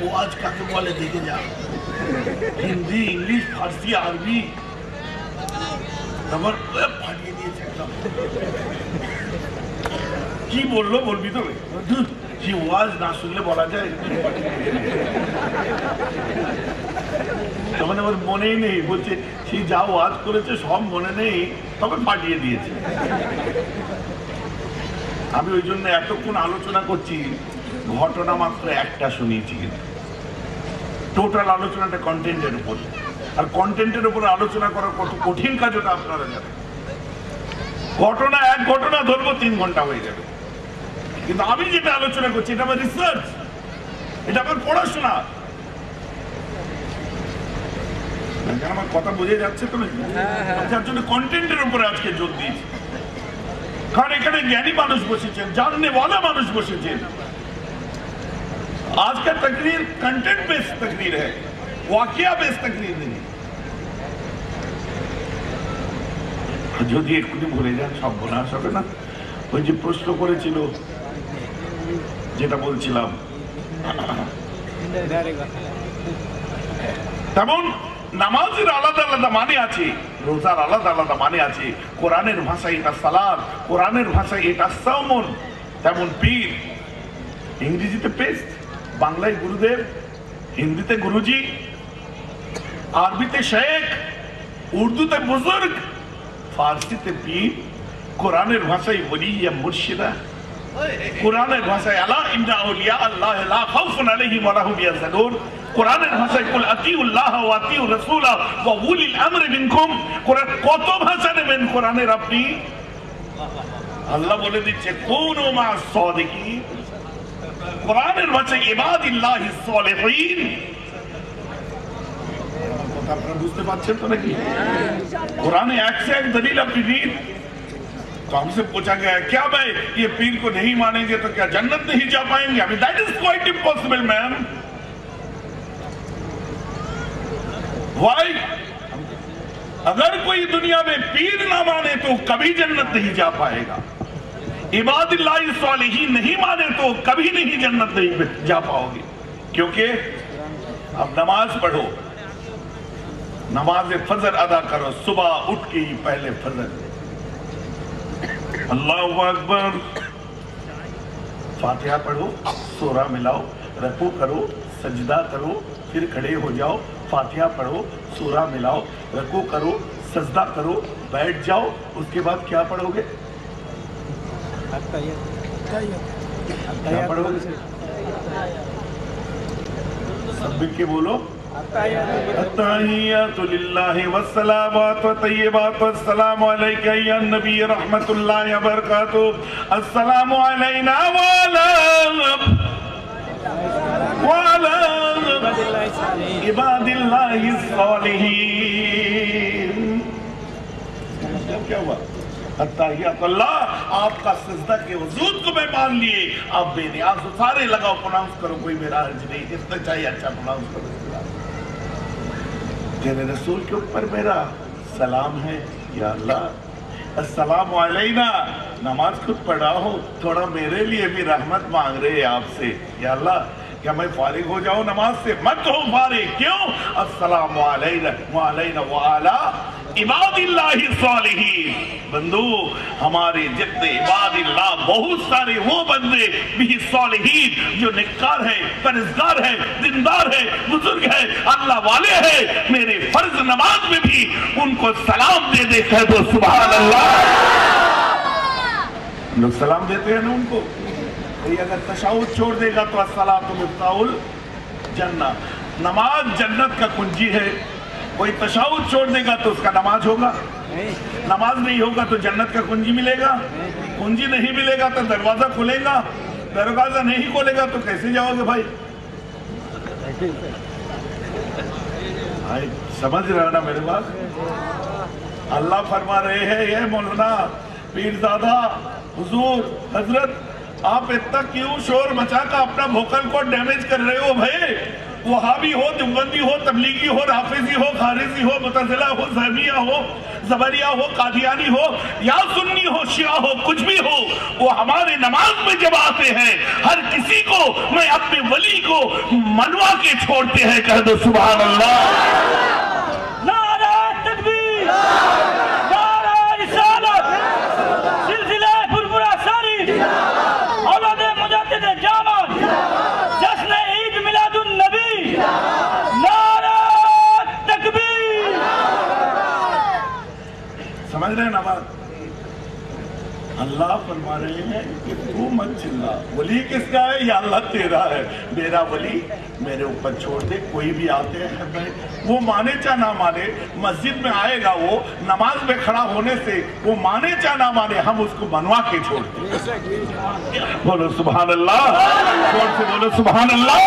ওয়াজ কাকে বলে দেখে যা, হিন্দি, ইংলিশ, ফার্সি, আরবি, তারপর ফাটিয়ে দিয়েছে একদম। কি বললো বলবি তো, কি ওয়াজ না শুনলে বলা যায়? তখন আমার মনেই নেই, বলছে সে যা ওয়াজ করেছে সব মনে নেই, তবে ফাটিয়ে দিয়েছে। আমি ওই জন্য এতক্ষণ আলোচনা করছি, ঘটনা মাত্র একটা শুনিয়েছি, কিন্তু টোটাল আলোচনাটা কন্টেন্টের উপর, আর কন্টেন্টের উপর আলোচনা করার কত কঠিন কাজ ওটা আপনারা জানেন। ঘটনা এক ঘটনা ধরবো 3 ঘন্টা হয়ে যাবে, কিন্তু আমি যেটা আলোচনা করছি এটা আমার রিসার্চ, এটা আমার পড়াশোনা। আমার কথা বোঝা যাচ্ছে তো? যার জন্য কন্টেন্টের উপরে আজকে জোর দিয়েছি, কারণ এখানে জ্ঞানী মানুষ বসেছেন, জাননেওয়ালা মানুষ বসেছেন। आज का तकरीर कंटेंट बेस्ड तकरीर है, वाकया बेस्ड तकरीर नहीं। যদি একটু ভুলে যান সব বোনাস হবে না। ওই যে প্রশ্ন করেছিল, যেটা বলছিলাম, তেমন নামাজের আলাদা আলাদা মানে আছে, রোজার আলাদা আলাদা মানে আছে। কোরআনের ভাষায় এটা সালাত, কোরআনের ভাষায় এটা সাওমুন। তেমন পীর, ইংরেজিতে পেস্ট, বাংলায় গুরুদেব, হিন্দিতে গুরুজি, আরবিতে শেখ, উর্দুতে বুজুর্গ, ফার্সিতে পীর, কোরআনের ভাষায় ওলি ইয়া মুর্শিদা, কোরআনের ভাষায় আলা ইন্না আউলিয়া আল্লাহ লা খাউফুন আলাইহিম ওয়া লাহুম ইয়াহজানুন, কোরআনের ভাষায় কুল আতিউল্লাহ ওয়া আতিউর রাসূলা ওয়া উলিল আমরি মিনকুম। কোরআন কত ভাষা নেবেন কোরআনের আপনি? আল্লাহ বলে দিচ্ছে কুনু মা'আস সাদিকিন। কোরআনের ভাষায় ইবাদিল্লাহিস সালিহিন। কথা আপনারা বুঝতে পারছেন তো নাকি? कुरान एक से एक दलील अपनी दी। तो हमसे पूछा गया क्या भाई ये पीर को नहीं मानेंगे तो क्या जन्नत नहीं जा पाएंगे? I mean that is quite impossible man. Why? अगर कोई दुनिया में पीर ना माने तो कभी जन्नत नहीं जा पाएगा, इबादिल्लाहि सालिहीन नहीं माने तो कभी नहीं जन्नत नहीं जा पाओगे। क्योंकि अब नमाज पढ़ो, नमाज फजर अदा करो, सुबह उठ के ही पहले फजर, अल्लाहु अकबर, फातिहा पढ़ो, सूरा मिलाओ, रकू करो, सजदा करो, फिर खड़े हो जाओ, फातिहा पढ़ो, सूरा मिलाओ, रकू करो, सजदा करो, बैठ जाओ। उसके बाद क्या पढ़ोगे? क्या पढ़ोगे? सब मिल के बोलो, अत्ताहियातु लिल्लाहि वस्सलावातु वत्तय्यिबातु वस्सलामु अलैका या नबी रहमतुल्लाहि व बरकातुहू, अस्सलामु अलैना व अला इबादिल्लाहिस सालिहीन। क्या हुआ? अत्ताहियातुल्लाह, आपका सजदा के वजूद को मैं मान लिए, आप बेनियाज हो, सारे लगाओ, प्रोनाउंस करो, कोई मेरा हर्ज नहीं, जितना चाहिए अच्छा प्रोनाउंस करो। तेरे रसूल के ऊपर मेरा सलाम है या अल्लाह, अस्सलामु अलैना। नमाज खुद पढ़ा हो, थोड़ा मेरे लिए भी रहमत मांग रहे आपसे या अल्लाह, क्या मैं फारिग हो जाऊं नमाज से? मत हो फारिग। क्यों? अस्सलामु अलैना व अलैना व अला इबादिल्लाहि सालिहीन। बंदो, हमारे जितने इबादिल्लाह, बहुत सारे वो बंदे भी सालिहीन जो नेककार है, परहेज़गार है, दीनदार है, बुजुर्ग है, अल्लाह वाले हैं, मेरे फर्ज नमाज में भी उनको सलाम दे दे, कह दो सुभान अल्लाह। लोग सलाम देते हैं ना उनको। कोई अगर तशहुद छोड़ देगा तो अस्सलातु मिफ्ताहुल जन्नह, नमाज जन्नत का कुंजी है। कोई तशहुद छोड़ देगा तो उसका नमाज होगा, नमाज नहीं होगा तो जन्नत का कुंजी मिलेगा, कुंजी नहीं मिलेगा तो दरवाजा खुलेगा, दरवाजा नहीं खोलेगा तो कैसे जाओगे भाई? भाई समझ रहे हो ना मेरे बात? अल्लाह फरमा रहे हैं, ये मौलाना पीरजादा हुजूर हजरत, आप इतना क्यों शोर मचा कर अपना वोकल को डैमेज कर रहे हो भाई? वहाबी हो, देवबंदी हो, तबलीगी हो, राफिजी हो, खारिजी हो, मुतज़िला हो, ज़हमिया हो, ज़बरिया हो, कादियानी हो या सुन्नी हो, शिया हो, कुछ भी हो, वो हमारे नमाज में जब आते हैं हर किसी को मैं अपने वली को मनवा के छोड़ते हैं। कह दो सुभान अल्लाह। नारा तकबीर, नारा रिसालत, सिलसिला फुरफुरा सारी, औलादे मुजद्दिद जामान, जश्न ईद मिलादुन नबी, नारा तकबीर। समझ रहे हैं ना बात? अल्लाह फरमा रहे हैं कि तू मत चिल्ला, वली किसका है? या अल्लाह तेरा है। मेरा वली मेरे ऊपर छोड़ दे। कोई भी आते हैं मैं, वो माने चाहे ना माने, मस्जिद में आएगा, वो नमाज में खड़ा होने से वो माने चाहे ना माने, हम उसको मनवा के छोड़ते। बोलो सुभान अल्लाह, जोर से बोलो सुभान अल्लाह।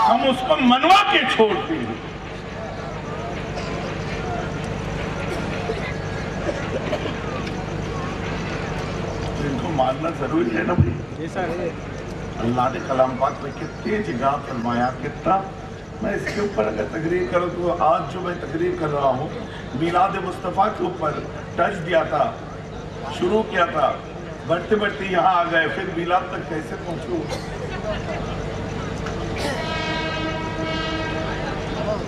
हम उसको मनवा के छोड़ते हैं। इनको मानना जरूरी है ना भाई। अल्लाह ने कलाम पाक में कितनी जगह फरमाया, कितना मैं इसके ऊपर अगर तकरीर करूँ तो आज जो मैं तकरीर कर रहा हूँ मीलाद मुस्तफ़ा के ऊपर टच दिया था, शुरू किया था, बढ़ते बढ़ते यहाँ आ गए, फिर मीलाद तक कैसे पहुँचूँ?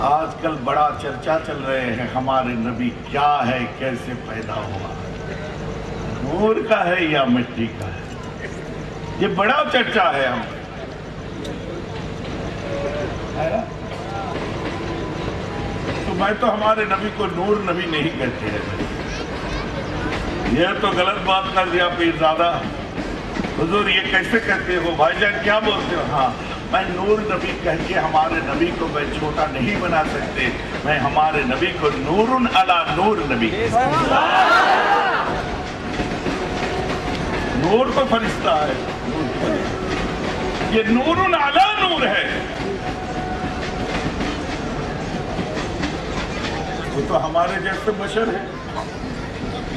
आजकल बड़ा चर्चा चल रहे हैं हमारे नबी क्या है, कैसे पैदा हुआ, नूर का है या मिट्टी का है, ये बड़ा चर्चा है। हम तो मैं तो हमारे नबी को नूर नबी नहीं कहते हैं। ये तो गलत बात कर दिया पीरज़ादा। हुजूर ये कैसे कहते हो भाईजान, क्या बोलते हो? हाँ, मैं नूर नबी कह के हमारे नबी को मैं छोटा नहीं बना सकते। मैं हमारे नबी को नूरुन अला नूर नबी, नूर तो फरिश्ता है, ये नूरुन अला नूर है। वो तो हमारे जैसे बशर है।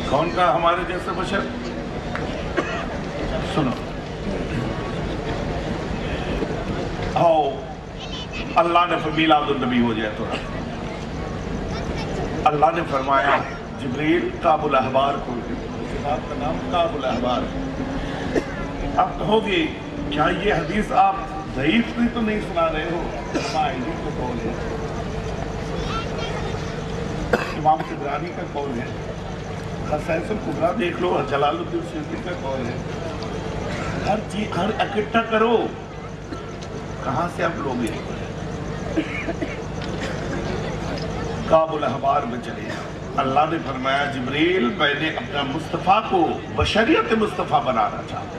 कौन का हमारे जैसे बशर? सुनो, आओ अल्लाह ने मीलादुन नबी हो जाए थोड़ा। अल्लाह ने फरमाया जिब्रील काबुल अहबार को, आपका नाम काबुल अहबार। आप कहोगे क्या ये हदीस आप ज़ईफ भी तो नहीं सुना रहे हो? तो कौल है, इमाम तिबरानी का कौल है, खसाइसुल कुबरा देख लो, जलालुद्दीन सुयूती का कौल है। हर चीज हर इकट्ठा करो, कहां से आप लोगे? काबुल अहबार में चले। अल्लाह ने फरमाया जिब्रील मैंने अपना मुस्तफ़ा को बशरियत मुस्तफ़ा बनाना चाहता।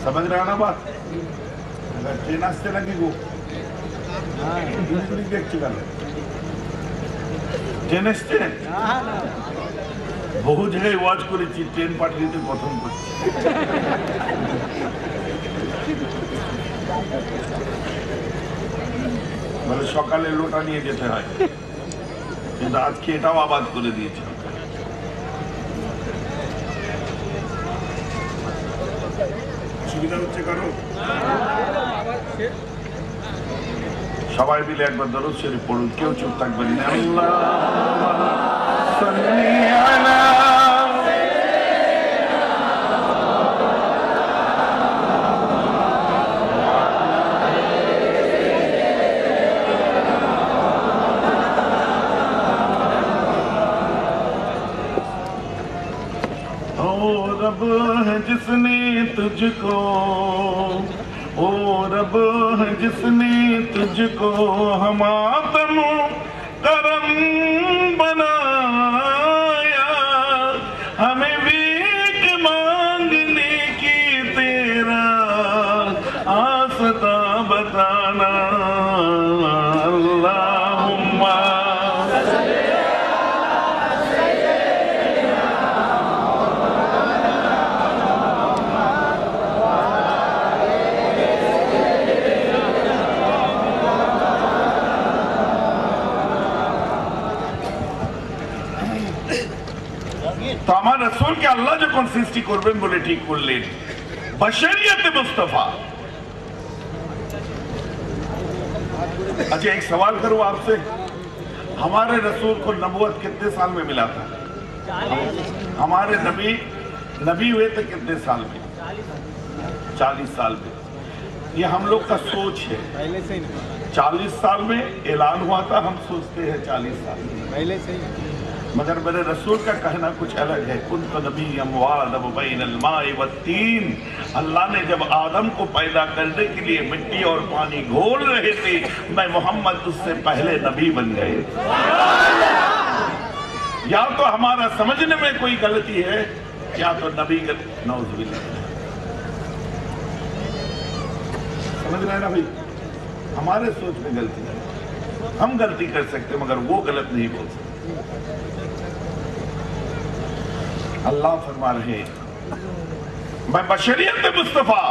समझ रहा ना बात? अगर ट्रेन आस्ते लगी वो देख चुका ट्रेन আসছে বহু জায়গায় ওয়াজ করেছি, ট্রেন পাঠিয়েতে প্রথম করছি। মানে সকালে লোটা নিয়ে যেতে হয়, কিন্তু আজকে এটাও আবাদ করে দিয়েছে। সুবিধা হচ্ছে কারো? সবাই মিলে একবার দরুদ শরীফ পড়ুন, কেউ চুপ থাকবেন না। আল্লাহুম্মা সাল্লি আলা रब है जिसने तुझको, ओ रब है जिसने तुझको हम आदम करम बनाया, हमें भीख मांगने की तेरा आसता बताना। अल्लाहुम्मा তো আমার রাসূলকে আল্লাহ যখন সৃষ্টি করবেন বলে ঠিক করলেন, বশরিয়ত মুস্তাফা अच्छा एक सवाल करूं आपसे, हमारे रसूल को नबूवत कितने साल में मिला था? हमारे नबी हुए थे कितने साल में? 40 साल में। ये हम लोग का सोच है, 40 साल में ऐलान हुआ था, हम सोचते हैं 40 साल में पहले से ही। मगर मेरे रसूल का कहना कुछ अलग है। कुन्त नबिय्यम वआदम बैनल माइ वत्तीन। अल्लाह ने जब आदम को पैदा करने के लिए मिट्टी और पानी घोल रहे थे, मैं मोहम्मद उससे पहले नबी बन गए। या तो हमारा समझने में कोई गलती है या तो नबी नौज़ुबिल्लाह। समझ रहे हैं ना भाई, हमारे सोच में गलती है। हम गलती कर सकते मगर वो गलत नहीं बोल सकते। अल्लाह फरमा रहे मैं बशरियत मुस्तफा,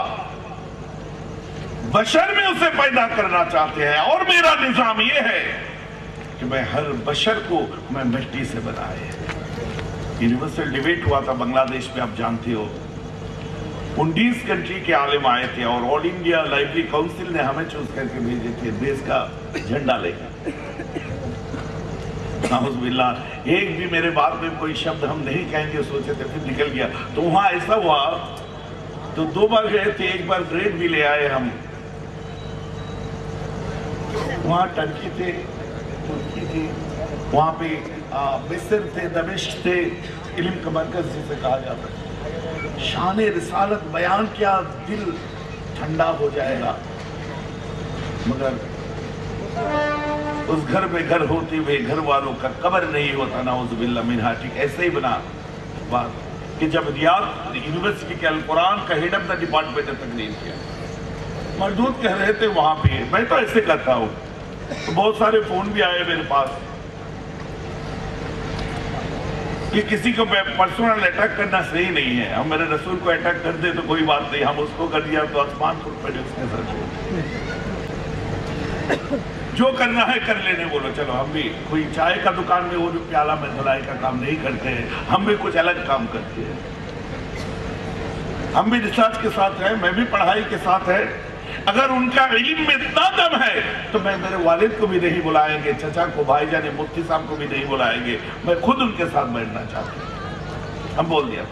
बशर में उसे पैदा करना चाहते हैं और मेरा निजाम ये है कि मैं हर बशर को मैं मिट्टी से बनाए। यूनिवर्सल डिबेट हुआ था बांग्लादेश में, आप जानते हो। 19 कंट्री के आलिम आए थे और ऑल इंडिया लाइब्रेरी काउंसिल ने हमें चूज करके भेजे थे देश का झंडा लेकर। नाउज़ुबिल्लाह, एक भी मेरे बात में कोई शब्द हम नहीं कहेंगे सोचे थे, फिर निकल गया। तो वहां ऐसा हुआ तो 2 बार गए थे, एक बार ग्रेड भी ले आए हम। वहां टर्की थे, तुर्की थे, वहां पे मिस्र थे, दमिश्क थे, इल्म का मरकज जिसे कहा जाता है। शान रिसालत बयान किया, दिल ठंडा हो जाएगा। मगर उस घर में घर होते हुए घर वालों का कब्र नहीं होता, नाउज़ुबिल्लाह मिन्हा। ठीक ऐसे ही बना बात कि जब रियाद यूनिवर्सिटी के अल कुरान का हेड ऑफ द डिपार्टमेंट ने तकरीर किया, मरदूद कह रहे थे वहां पे, मैं तो ऐसे करता हूँ। तो बहुत सारे फोन भी आए मेरे पास कि किसी को पर्सनल अटैक करना सही नहीं है। हम मेरे रसूल को अटैक कर दे तो कोई बात नहीं, हम उसको कर दिया तो आसमान फुट पड़े उसके सर। जो करना है कर लेने बोलो। चलो हम भी कोई चाय का दुकान में वो जो प्याला में धुलाई का काम नहीं करते हैं, हम भी कुछ अलग काम करते हैं। हम भी रिसर्च के साथ हैं, मैं भी पढ़ाई के साथ है। अगर उनका इल्म में इतना दम है तो मैं मेरे वालिद को भी नहीं बुलाएंगे, चचा को, भाईजान मुफ्ती साहब को भी नहीं बुलाएंगे, मैं खुद उनके साथ बैठना चाहता हूं। हम बोल दिया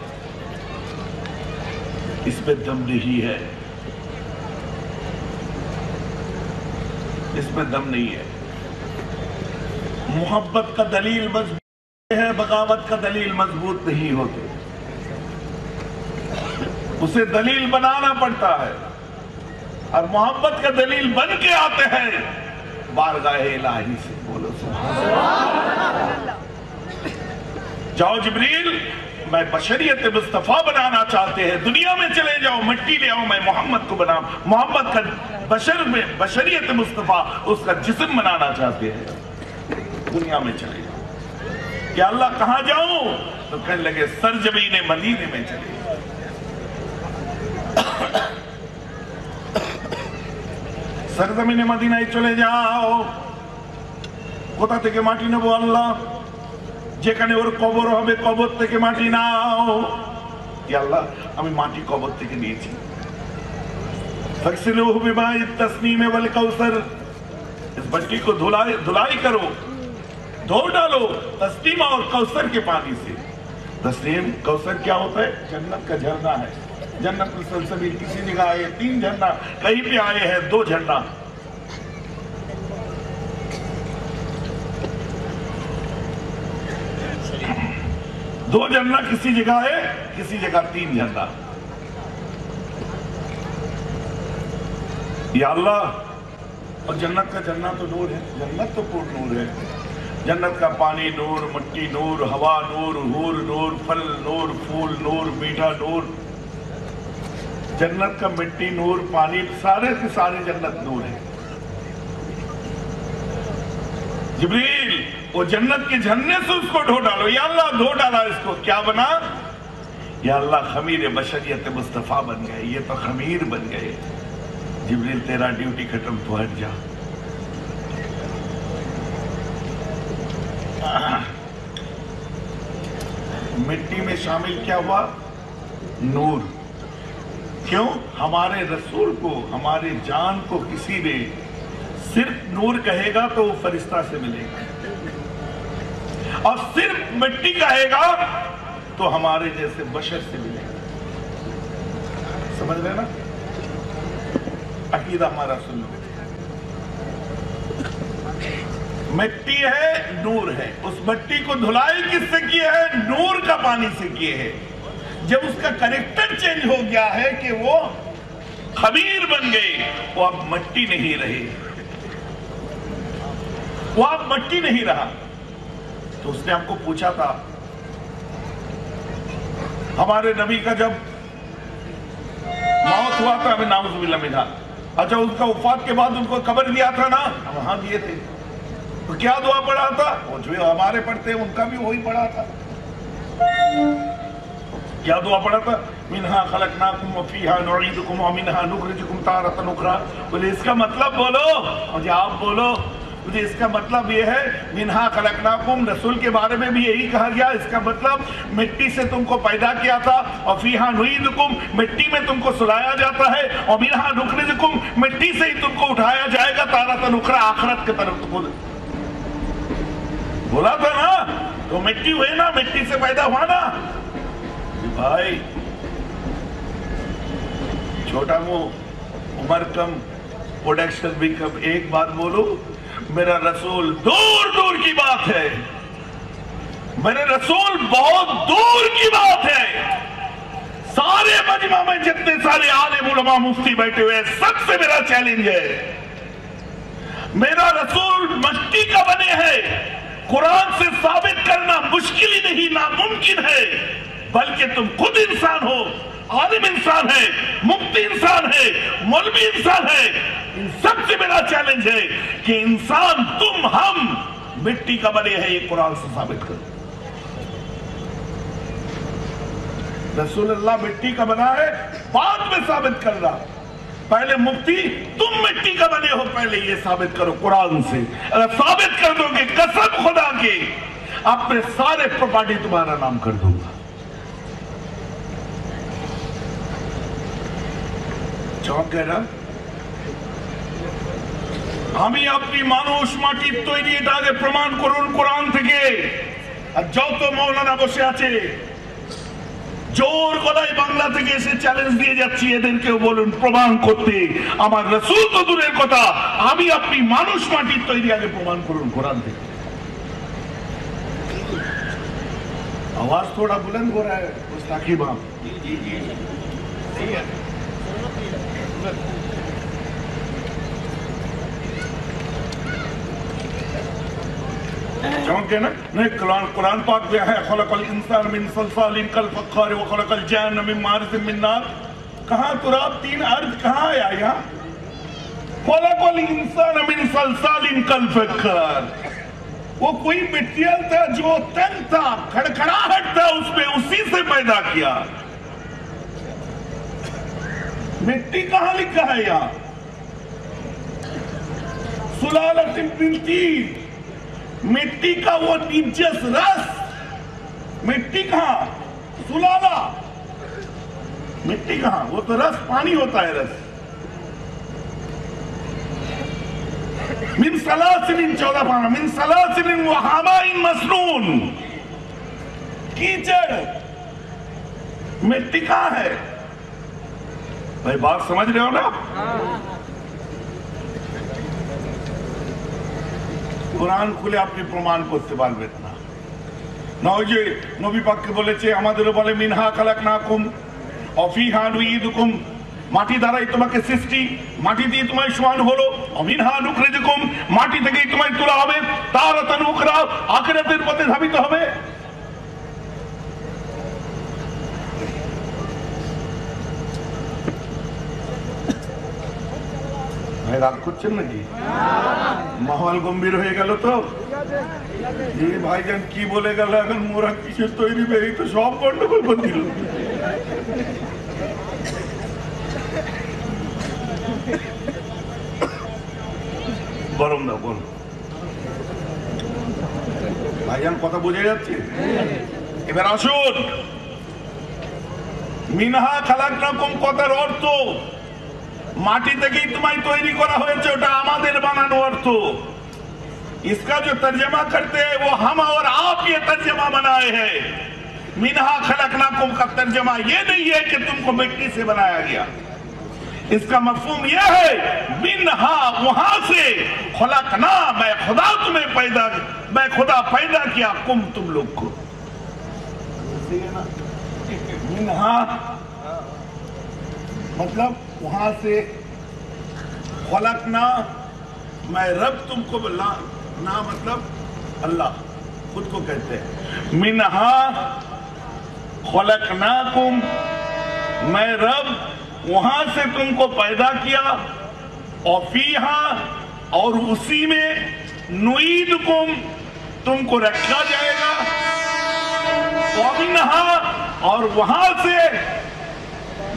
इसमें दम नहीं है, इसमें दम नहीं है। मोहब्बत का दलील मजबूत है, बगावत का दलील मजबूत नहीं होते, उसे दलील बनाना पड़ता है। और मोहब्बत का दलील बन के आते हैं बारगाह इलाही से। बोलो सुभान। जाओ जिब्रील, मैं बशरियत मुस्तफा बनाना चाहते हैं, दुनिया में चले जाओ, मिट्टी ले आओ, मैं मोहम्मद को बनाऊं। मोहम्मद का बशर में बशरियत मुस्तफा उसका जिस्म बनाना चाहते हैं, दुनिया में चले जाओ। क्या अल्लाह कहां जाऊं? तो कहने लगे सरजमीन मदीने में चले। सरजमीन मदीना चले যাও, কোথা থেকে মাটি নেবো আল্লাহ? যেখানে ওর কবর হবে কবর থেকে মাটি নাও। ইয়া আল্লাহ, আমি মাটি কবর থেকে নিয়েছি। फगसिलूहु बिमाई तस्नीम वल कौसर, इस मट्टी को धुलाई करो, धो डालो तस्नीम और कौसर के पानी से। तस्नीम कौसर क्या होता है? जन्नत का झरना है। जन्नत में सलसबील किसी जगह आए 3 झरना, कहीं पे आए हैं 2 झरना। दो झरना किसी जगह है, किसी जगह 3 झरना। या अल्लाह, और जन्नत का झरना तो नूर है, जन्नत तो पूर्ण नूर है। जन्नत का पानी नूर, मिट्टी नूर, हवा नूर, हूर नूर, फल नूर, फूल नूर, मीठा नूर। जन्नत का मिट्टी नूर, पानी, सारे के सारे जन्नत नूर है। जिब्रील, वो जन्नत के झरने से उसको धो डालो। या अल्लाह, धो डाला इसको, क्या बना? या अल्लाह, खमीर बशरियत मुस्तफा बन गए, ये तो खमीर बन गए। जिब्रील, तेरा ड्यूटी खत्म, तो हट जा। मिट्टी में शामिल क्या हुआ? नूर। क्यों? हमारे रसूल को, हमारे जान को किसी ने सिर्फ नूर कहेगा तो वो फरिश्ता से मिलेगा, और सिर्फ मिट्टी कहेगा तो हमारे जैसे बशर से मिलेगा। समझ रहे ना? अकीदा हमारा सुन लो। मिट्टी है, नूर है। उस मिट्टी को धुलाई किससे की है? नूर का पानी से किए है। जब उसका कैरेक्टर चेंज हो गया है कि वो खमीर बन गए, वो अब मिट्टी नहीं रही, वो अब मिट्टी नहीं रहा। तो उसने हमको पूछा था, हमारे नबी का जब मौत हुआ था, हमें नाउज़ुबिल्लाह मिला, अच्छा उसका वफात के बाद उनको कब्र दिया था ना, वहां दिए थे, तो क्या दुआ पढ़ा था? वो जो हमारे पढ़ते हैं उनका भी वही पढ़ा था। क्या दुआ पढ़ा था? मिन्हा खलकनाकुम व फीहा नुईदुकुम व मिन्हा नुखरिजुकुम तारतन उखरा। बोले इसका मतलब बोलो, मुझे आप बोलो, मुझे इसका मतलब ये है, मिन्हा खलकनाकुम, रसूल के बारे में भी यही कहा गया, इसका मतलब मिट्टी से तुमको पैदा किया था, और फीहा नुईदुकुम, मिट्टी में तुमको सुलाया जाता है, और मिन्हा नुखरिजुकुम, मिट्टी से ही तुमको उठाया जाएगा, तारतन उखरा, आखिरत की तरफ तुमको बोला था ना। तो मिट्टी हुए ना, मिट्टी से पैदा हुआ ना भाई। छोटा मुंह, उम्र कम, प्रोडक्शन भी कम। एक बात बोलू, मेरा रसूल दूर दूर की बात है, मेरे रसूल बहुत दूर की बात है। सारे मजमा में जितने सारे आलिम उलमा मुफ्ती बैठे हुए, सबसे मेरा चैलेंज है, मेरा रसूल मिट्टी का बने हैं। कुरान से साबित करना मुश्किल ही नहीं, नामुमकिन है, बल्कि तुम खुद इंसान हो, आलिम इंसान है, मुफ्ती इंसान है, मौलवी इंसान है। इन सबसे मेरा चैलेंज है कि इंसान तुम हम मिट्टी का बने हैं, ये कुरान से साबित करो। रसूलुल्लाह मिट्टी का बना है, बाद में साबित कर रहा। पहले मुफ्ती तुम मिट्टी का बने हो, पहले ये साबित करो कुरान से। अगर साबित कर दोगे, कसम खुदा के, अपने सारे प्रॉपर्टी तुम्हारा नाम कर दूंगा। চমক গেল। আমি আপনি মানুষ মাটির তৈরি, এটা আগে প্রমাণ করুন কোরআন থেকে। আর যত মৌলানা বসে আছে জোর গলায় বাংলা থেকে এসে চ্যালেঞ্জ দিয়ে যাচ্ছি, এদেরকেও বলুন প্রমাণ করতে। আমার রাসূল তো দূরের কথা, আমি আপনি মানুষ মাটির তৈরি, আগে প্রমাণ করুন কোরআন থেকে। आवाज थोड़ा बुलंद हो रहा है मुस्ताकिब आप। सही है। चमक गया ना? नहीं, कुरान पाक में है खलकल इंसान मिन सलसालिन कल फख्खार व खलकल जन्न मिन मारिजिन मिन नार। कहां तुराब, तीन अर्थ कहां आया यहाँ? खलकल इंसान मिन सलसालिन कल फख्खार, वो कोई मटेरियल था जो तंग था, खड़खड़ाहट था उसमें, उसी से पैदा किया। मिट्टी कहां लिखा है यहाँ? सुलालतिन मिन तीन, मिट्टी का वो निजस रस। मिट्टी कहां? सुलाला। मिट्टी कहां? वो तो रस, पानी होता है रस। मिन सलासिलिन, 14 पाना, मिन सलासिलिन व हमाइन मसनून, कीचड़। मिट्टी कहां है भाई? बात समझ रहे हो ना? কোরআন খুলে আপনি প্রমাণ করতে পারবেন না। নয় যে নবী পাককে বলেছে, আমাদেরও বলে মিনহা খালাকনাকুম ওয়া ফিহা নুঈদুকুম, মাটি দ্বারাই তোমাকে সৃষ্টি, মাটি দিয়ে তোমায় সমান হলো, মিনহা নুখরিজুকুম, মাটি থেকেই তোমায় তোলা হবে, তারাতান উখরা, আখিরাতের পথে ধাবিত হবে। ভাই রাগ করছেন নাকি? মাহौल গম্ভীর হয়ে গেল তো? এই ভাইজান কি বলে গেল, এখন মোরা কিসের তৈরি, এই তো সব গন্ডগোল করে দিল। গরম দাও, গরম। ভাইজান কথা বোঝা যাচ্ছে? এবার আসুন, মিনহা খালাকনাকুম কথার অর্থ মাটি থেকেই তোমায় তৈরি করা হয়েছে, ওটা আমাদের বানানো অর্থ। इसका जो तर्जमा करते हैं वो हम और आप ये तर्जमा बनाए हैं। मिनहा खलकनाकुम का तर्जमा ये नहीं है कि तुमको मिट्टी से बनाया गया, इसका मफहूम यह है मिनहा वहां से खलकना, मैं खुदा तुम्हें पैदा, मैं खुदा पैदा किया कुम तुम लोग को। मिनहा मतलब वहां से, खलकना मैं रब तुमको ना मतलब अल्लाह खुद को कहते हैं। मिनहा खलकनाकुम, मैं रब वहां से तुमको पैदा किया, और फीहा और उसी में नुईदकुम तुमको रखा जाएगा, वमिनहा और वहां से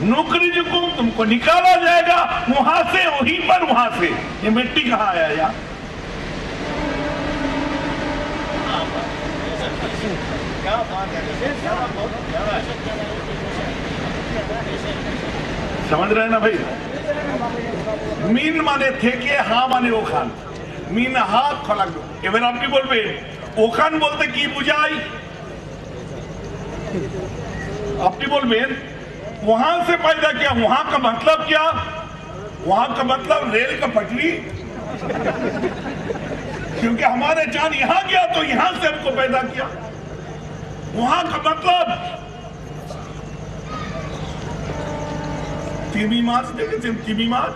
नुखरिजुकुम तुमको निकाला जाएगा, वहां से वहीं पर वहां से। ये मिट्टी कहाँ आया यार? समझ रहे हैं ना भाई? মিন মানে থেকে, হা মানে ওখান। মিন হা খলাক। এবার আপনি বলবেন ওখান বলতে কি বুঝায়? আপনি বলবেন वहां से पैदा किया, वहां का मतलब क्या? वहां का मतलब रेल का पटरी, क्योंकि हमारे जान यहां गया तो यहां से हमको पैदा किया। वहां का मतलब तिमी माछ देखे, तिमी माछ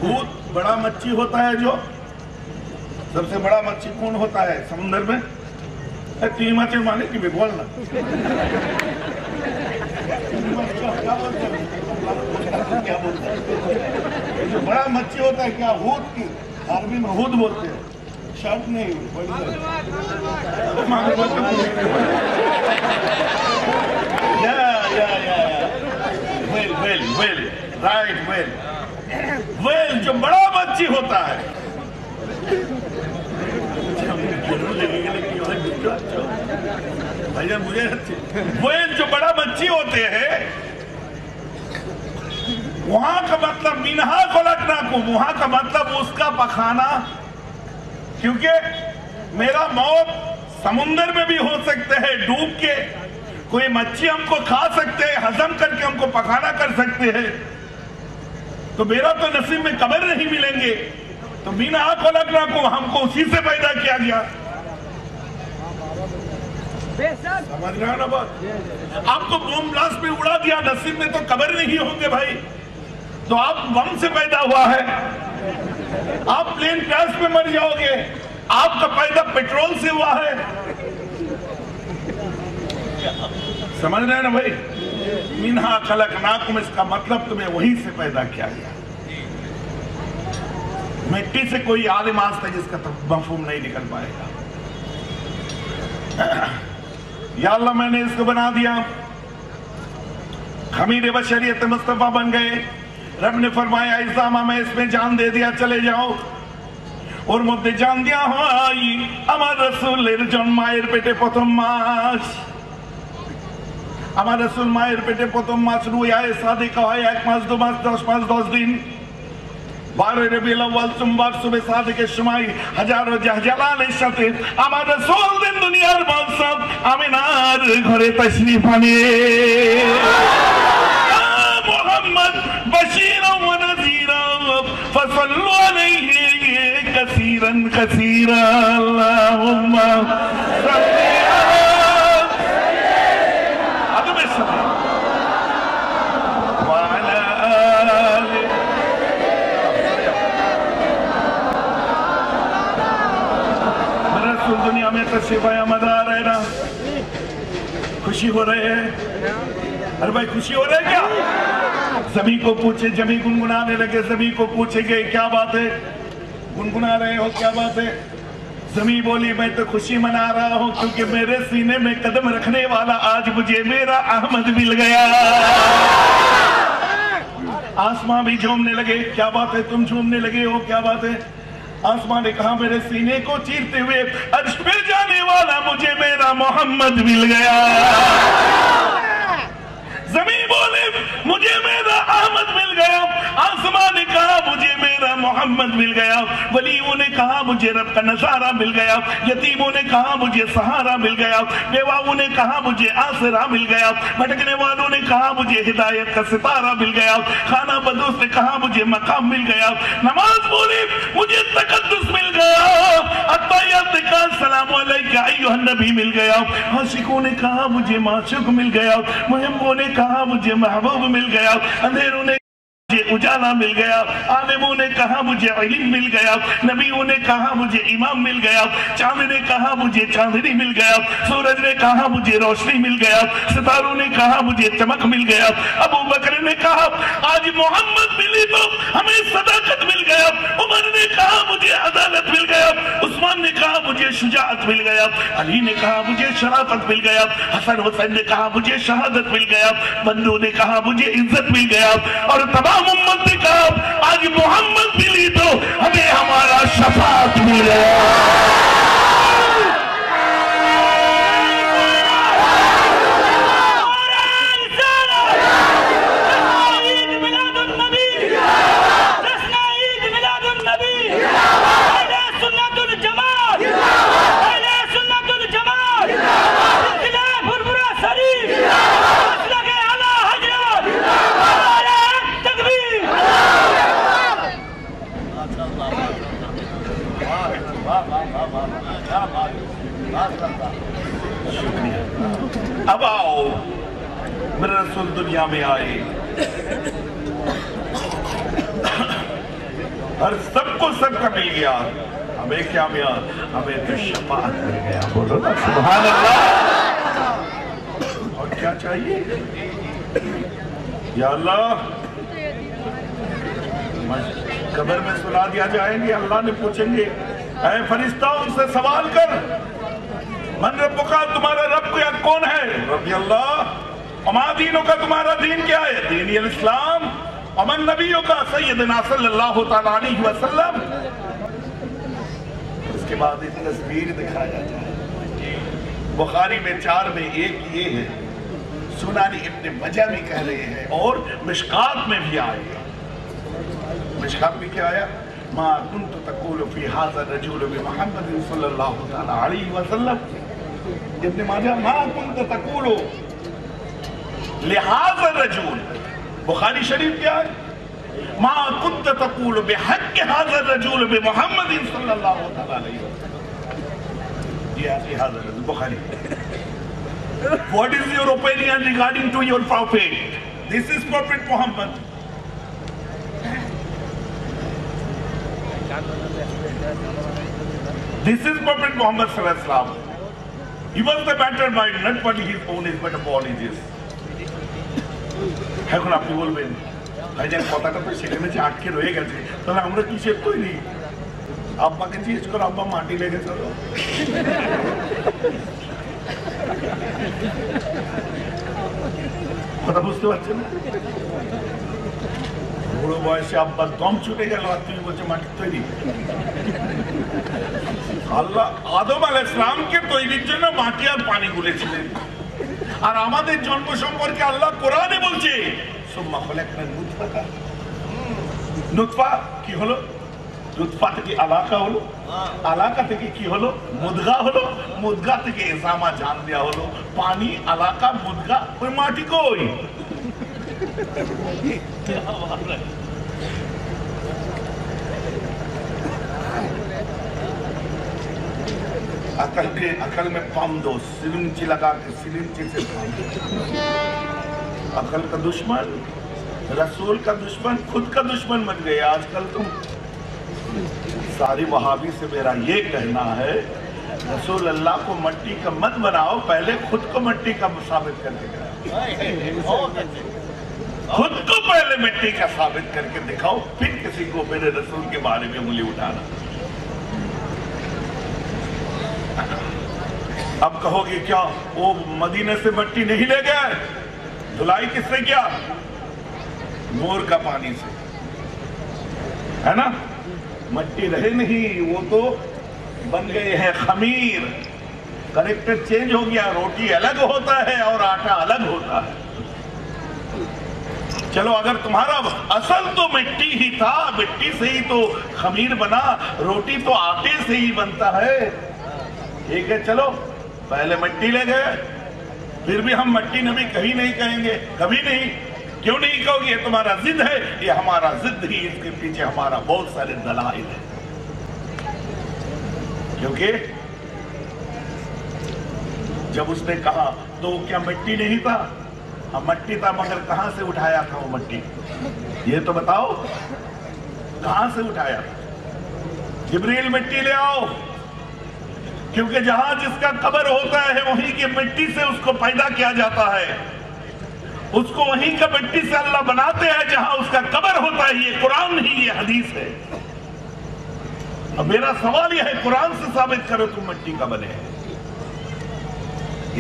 बहुत बड़ा मच्छी होता है, जो सबसे बड़ा मच्छी कौन होता है समुद्र में? तिमी माछ माने कि बोलना क्या बोलते हैं? जो बड़ा मच्छी होता है क्या? हुद की, अरबी में हुद बोलते हैं, शर्ट नहीं वेल राइट, वेल जो बड़ा मच्छी होता है। भैया मुझे वेल जो बड़ा मच्छी होते हैं, वहां का मतलब मिनहा खलकनाकुम, वहां का मतलब उसका पखाना, क्योंकि मेरा मौत समुद्र में भी हो सकते हैं डूब के, कोई मच्छी हमको खा सकते हैं, हजम करके हमको पखाना कर सकते हैं, तो मेरा तो नसीब में कब्र नहीं मिलेंगे। तो मिनहा खलकनाकुम हमको उसी से पैदा किया गया। समझ रहे हो ना बात? आपको बम ब्लास्ट में उड़ा दिया, नसीब में तो कब्र नहीं होंगे भाई, तो आप बम से पैदा हुआ है, आप प्लेन क्रैश में मर जाओगे, आपका पैदा पेट्रोल से हुआ है। समझ रहे हैं ना भाई? मिनहा खलकनाकुम, इसका मतलब तुम्हें वहीं से पैदा किया गया। मिट्टी से कोई आलिम आज तक इसका तो मफहूम नहीं निकल पाएगा। या अल्लाह मैंने इसको बना दिया, खमीर बशरियत मुस्तफा बन गए। रब ने फरमाया इस्लामा मैं इसमें जान दे दिया, चले जाओ। और मध्य जान दिया হয় আমার রাসূলের জন্মের পেটে প্রথম মাস, আমার রাসূল মায়ের পেটে প্রথম মাস রুয়ায়ে সাদিকা হয় 1 মাস 2 মাস 10 মাস 10 দিন। 12 রবিউল আউয়াল সোমবার সুবে সাদিকের সময় হাজারো জাহজালালের সাথে আমার রাসূল দিন দুনিয়ার বাদশা আমিনার ঘরে তাশরীফ আনে। মোহাম্মদ বশীরা ওয়া নাযীরা ফসল্লু আলাইহি কাসীরান কাসীরা আল্লাহুম্মা সাল্লি दुनिया में तशरीफ़ मदार है ना। खुशी हो रहे है? अरे भाई खुशी हो रहे है क्या? सभी को पूछे, जमी गुनगुनाने लगे, सभी को पूछे गए क्या बात है, गुनगुना रहे हो क्या बात है? जमी बोली मैं तो खुशी मना रहा हूँ क्योंकि मेरे सीने में कदम रखने वाला आज मुझे मेरा अहमद मिल गया। आसमां भी झूमने लगे, क्या बात है तुम झूमने लगे हो, क्या बात है? आसमां ने कहा मेरे सीने को चीरते हुए अर्श पे जाने वाला मुझे मेरा मोहम्मद मिल गया। जमीन बोले मुझे मेरा अहमद मिल गया। आसमां ने محمد مل گیا، ولیوں نے کہا مجھے رب کا نظارہ مل گیا، یتیموں نے کہا مجھے سہارا مل گیا، بیواؤں نے کہا مجھے آسرا مل گیا، بھٹکنے والوں نے کہا مجھے ہدایت کا ستارہ مل گیا، خانہ بدوش نے کہا مجھے مقام مل گیا، نماز بولی مجھے تقدس مل گیا، اتحیات نے کہا السلام علیکہ ایھا النبی مل گیا، عاشقوں نے کہا مجھے معشوق مل گیا، محبوں نے کہا مجھے محبوب مل گیا، اندھیروں نے مجھے اجالا مل گیا، عالموں نے کہا مجھے علم مل گیا، نبیوں نے کہا مجھے امام مل گیا، چاند نے کہا مجھے چاندنی مل گیا، سورج نے کہا مجھے روشنی مل گیا، ستاروں نے کہا مجھے چمک مل گیا، ابو بکر نے کہا آج محمد ملی تو ہمیں صداقت مل گیا، عمر نے کہا مجھے عدالت مل گیا، عثمان نے کہا مجھے شجاعت مل گیا، علی نے کہا مجھے شرافت مل گیا، حسن حسین نے کہا مجھے شہادت مل گیا، بندوں نے کہا مجھے عزت مل گیا، اور تمام امت نے کہا آج محمد ملی تو ہمیں ہمارا شفاعت مل گیا۔ اب آؤ میرے رسول دنیا میں آئے اور سب کو سب کا مل گیا، ہمیں کیا ملا؟ ہمیں تو شفاعت مل گیا، بولو نا سبحان اللہ۔ اور کیا چاہیے؟ یا اللہ قبر میں سلا دیا جائیں گے، اللہ نے پوچھیں گے اے فرشتہ ان سے سوال کر من ربکا، تمہارا رب کیا کون ہے؟ ربی اللہ۔ وما دینوں کا، تمہارا دین کیا ہے؟ دین الاسلام۔ ومن نبیوں کا، سیدنا صلی اللہ تعالیٰ علیہ وسلم۔ اس کے بعد ایک تصویر دکھایا جائے، بخاری میں 4 میں ایک یہ ہے، سنانی ابن ماجہ میں کہہ رہے ہیں، اور مشکات میں بھی آئے۔ مشکات میں کیا آیا؟ ما كنت تقول في هذا الرجل بمحمد صلی اللہ تعالیٰ علیہ وسلم۔ ابن ماجہ ما كنت تقول لهذا الرجل، بخاری شریف کیا ہے؟ ما كنت تقول بحق هذا الرجل بمحمد صلی اللہ تعالیٰ علیہ وسلم۔ یہ آتی هذا الرجل بخاری۔ What is your opinion regarding to your prophet? This is Prophet Muhammad. This is Prophet Muhammad sallallahu alaihi wasallam. He was the better mind, not only his own is but apologies. এখন আপনি বলবেন ভাইজান কথাটা তো সেখানে যে আটকে রয়ে গেছে, তাহলে আমরা কিসের তৈরি? আব্বাকে জিজ্ঞেস করো, আব্বা মাটি লেগে চলো। কথা বুঝতে পারছেন না? বুড়ো বয়সে আব্বার দম ছুটে গেল আর তুমি বলছো মাটির তৈরি। আল্লাহ আদম আলাইহিস সালামকে তৈরির জন্য মাটি আর পানি গুলেছিলেন, আর আমাদের জন্ম সম্পর্কে আল্লাহ কোরআনে বলছে সুম্মা খালাকনা নুতফা। নুতফা কি হলো? নুতফা থেকে আলাকা হলো, আলাকা থেকে কি হলো? মুদগা হলো, মুদগা থেকে ইজামা জান দেয়া হলো, পানি, আলাকা, মুদগা, ওই মাটি কই? अकल में पम दो, सिरिंज लगा के सिरिंज से अकल का दुश्मन, रसूल का दुश्मन, खुद का दुश्मन बन गए। आजकल तुम सारी वहाबी से मेरा ये कहना है, रसूल अल्लाह को मट्टी का मत बनाओ, पहले खुद को मट्टी का साबित करके दिखाओ। खुद को पहले मिट्टी का साबित करके दिखाओ, फिर किसी को मेरे रसूल के बारे में उंगली उठाना। अब कहोगे क्या वो मदीने से मट्टी नहीं ले गए? धुलाई किससे किया? नूर का पानी से, है ना? मट्टी रहे नहीं, वो तो बन गए हैं खमीर। करेक्टर चेंज हो गया, रोटी अलग होता है और आटा अलग होता है। चलो अगर तुम्हारा असल तो मिट्टी ही था, मिट्टी से ही तो खमीर बना, रोटी तो आटे से ही बनता है, ठीक है चलो पहले मिट्टी ले गए, फिर भी हम मट्टी नबी कहीं नहीं कहेंगे, कभी नहीं। क्यों नहीं कहोगे? ये तुम्हारा जिद है, ये हमारा जिद ही, इसके पीछे हमारा बहुत सारे दलाइल है। क्योंकि जब उसने कहा तो क्या मिट्टी नहीं था? हाँ मट्टी था, मगर कहां से उठाया था वो मट्टी? ये तो बताओ, कहां से उठाया? जिब्रील मिट्टी ले आओ, क्योंकि जहां जिसका कब्र होता है वहीं की मिट्टी से उसको पैदा किया जाता है, उसको वहीं का मिट्टी से अल्लाह बनाते हैं जहां उसका कब्र होता है। ये कुरान नहीं, ये हदीस है। अब मेरा सवाल यह है, कुरान से साबित करो तुम मिट्टी का बने हैं।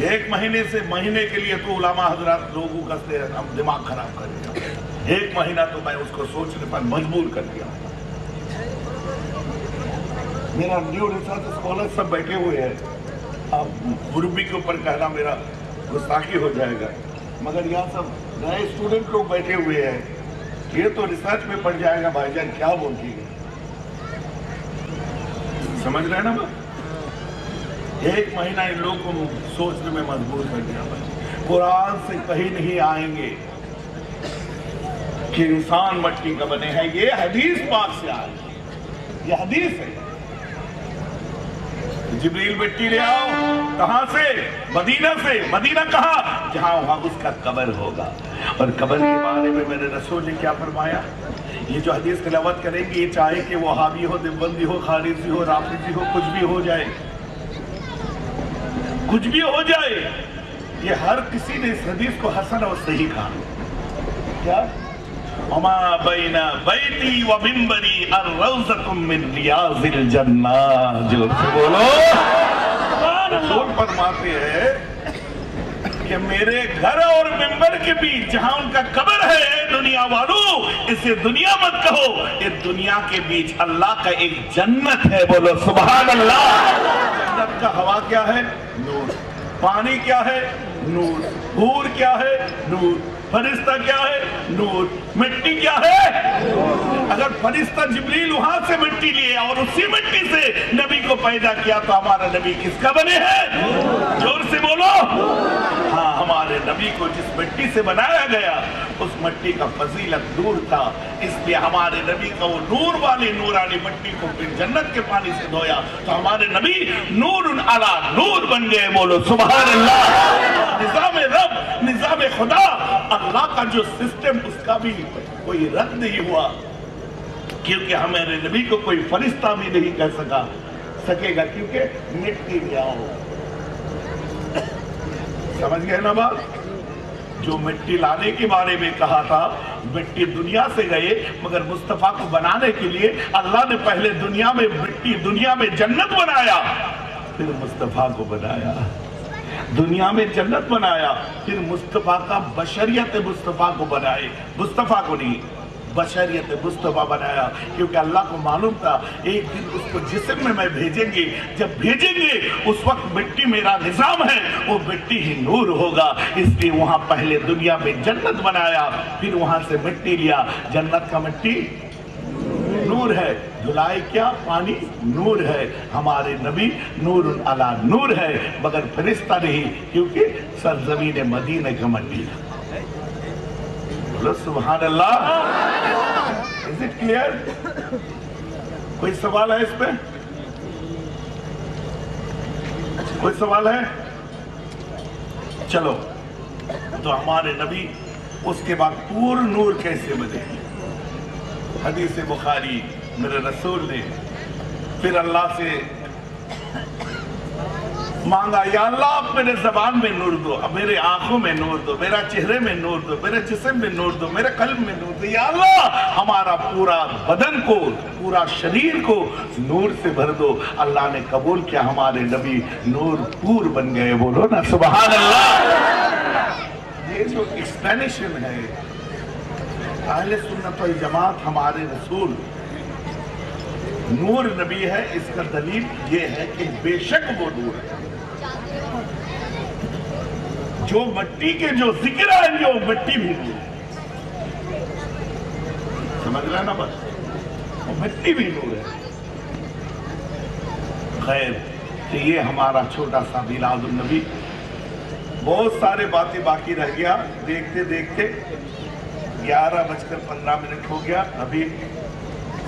एक महीने से महीने के लिए तो उलामा हजरात लोगों का हम दिमाग खराब कर दिया। एक महीना तो मैं उसको सोचने पर मजबूर कर दिया। मेरा न्यू रिसर्च स्कॉलर सब बैठे हुए हैं, अब मुरब्बी के ऊपर कहना मेरा गुस्ताखी हो जाएगा, मगर यहाँ सब नए स्टूडेंट लोग बैठे हुए हैं, ये तो रिसर्च में पड़ जाएगा भाईजान क्या बोलती है, समझ रहे हैं ना? एक महीना इन लोगों को सोचने में मजबूर कर दिया। कुरान से कहीं नहीं आएंगे कि इंसान मट्टी का बने हैं, ये हदीस पाक से आए, ये हदीस है। जिब्रील मिट्टी ले आओ, कहां से? मदीना से। मदीना कहां? जहां वहां उसका कब्र होगा। और कब्र के बारे में मेरे रसूल ने क्या फरमाया? ये जो हदीस तिलावत करेंगे, ये चाहे कि वो हावी हो, दिवबंदी हो, खारिजी हो, राफिजी हो, कुछ भी हो जाए, कुछ भी हो जाए, ये हर किसी ने इस हदीस को हसन और सही कहा। क्या? वमा बैना बैती व मिंबरी अर्रौज़तुम मिन रियाज़िल जन्नह। जोर से बोलो। रसूल फरमाते हैं कि मेरे घर और मिंबर के बीच जहां उनका कब्र है, दुनिया वालों इसे दुनिया मत कहो, ये दुनिया के बीच अल्लाह का एक जन्नत है। बोलो सुभान अल्लाह। जन्नत का हवा क्या है? नूर। पानी क्या है? नूर। हूर क्या है? नूर। फरिश्ता क्या है? नूर। मिट्टी क्या है? अगर फरिश्ता जिब्रील वहां से मिट्टी लिए और उसी मिट्टी से नबी को पैदा किया, तो हमारा नबी किसका बने हैं? जोर से बोलो। हाँ, हमारे नबी को जिस मिट्टी से बनाया गया उस मिट्टी का फजीलत नूर था, इसलिए हमारे नबी का वो नूर वाली नूरानी मिट्टी को फिर जन्नत के पानी से धोया तो हमारे नबी नूर अला नूर बन गए। बोलो सुभान अल्लाह। निजाम रब, निजाम खुदा, अल्लाह का जो सिस्टम, उसका भी कोई रद्द नहीं हुआ, क्योंकि हमारे नबी को कोई फरिश्ता भी नहीं कह सकेगा, क्योंकि मिट्टी ले आओ। समझ गए ना बात? जो मिट्टी लाने के बारे में कहा था, मिट्टी दुनिया से गए, मगर मुस्तफा को बनाने के लिए अल्लाह ने पहले दुनिया में मिट्टी, दुनिया में जन्नत बनाया, फिर मुस्तफा को बनाया। दुनिया में जन्नत बनाया, फिर मुस्तफा का बशरियत मुस्तफा को बनाए, मुस्तफा को नहीं, बशरियत मुस्तफा बनाया, क्योंकि अल्लाह को मालूम था एक दिन उसको जिस्म में मैं भेजेंगे, जब भेजेंगे उस वक्त मिट्टी मेरा निजाम है, वो मिट्टी ही नूर होगा, इसलिए वहां पहले दुनिया में जन्नत बनाया, फिर वहां से मिट्टी लिया। जन्नत का मिट्टी नूर है, धुलाई क्या? पानी नूर है। हमारे नबी नूर अला नूर है, मगर फरिश्ता नहीं, क्योंकि सरजमीन मदीना का मिट्टी। बोलो सुभान अल्लाह। Is it clear? कोई सवाल है इस पे? कोई सवाल है? चलो, तो हमारे नबी उसके बाद पूर्ण नूर कैसे बने? हदीस बुखारी, मेरे रसूल ने फिर अल्लाह से मांगा, या अल्लाह आप मेरे जबान में नूर दो, अब मेरे आंखों में नूर दो, मेरा चेहरे में नूर दो, मेरे जिस्म में नूर दो, मेरे कल्ब में नूर दो। या अल्लाह हमारा पूरा बदन को, पूरा शरीर को नूर से भर दो। अल्लाह ने कबूल किया, हमारे नबी नूर पूर बन गए। बोलो ना सुभान अल्लाह। ये जो एक्सप्लेनेशन है अहले सुन्नत वल जमात, हमारे रसूल नूर नबी है, इसका दलील ये है कि बेशक वो नूर है। जो मिट्टी के जो जिक्र आएंगे वो मिट्टी भी नूर है। समझ रहे हैं ना बस, वो मिट्टी भी नूर है। खैर, तो ये हमारा छोटा सा मिलादुन नबी, बहुत सारे बातें बाकी रह गया। देखते देखते 11:15 हो गया। अभी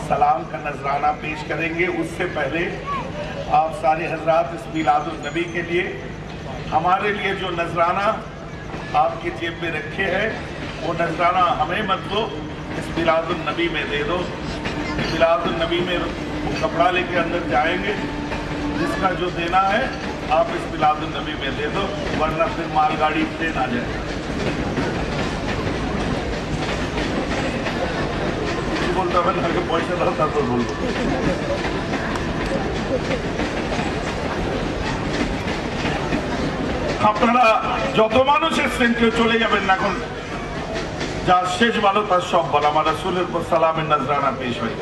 सलाम का नजराना पेश करेंगे। उससे पहले आप सारे हजरात इस मिलादुन नबी के लिए, हमारे लिए जो नजराना आपकी जेब में रखे हैं, वो नजराना हमें मत दो, इस मिलादुन नबी में दे दो। मिलादुन नबी में वो कपड़ा लेके अंदर जाएंगे, जिसका जो देना है आप इस मिलादुन नबी में दे दो, वरना फिर मालगाड़ी ट्रेन आ जाए। बोलता मैं आगे पैसा रहता तो बोल दो। আপনারা যত মানুষ এসেছেন কেউ চলে যাবেন না, এখন যা শেষ ভালো তার সব ভালো। আমার রাসূলের পর সালামের নজরানা পেশ হয়,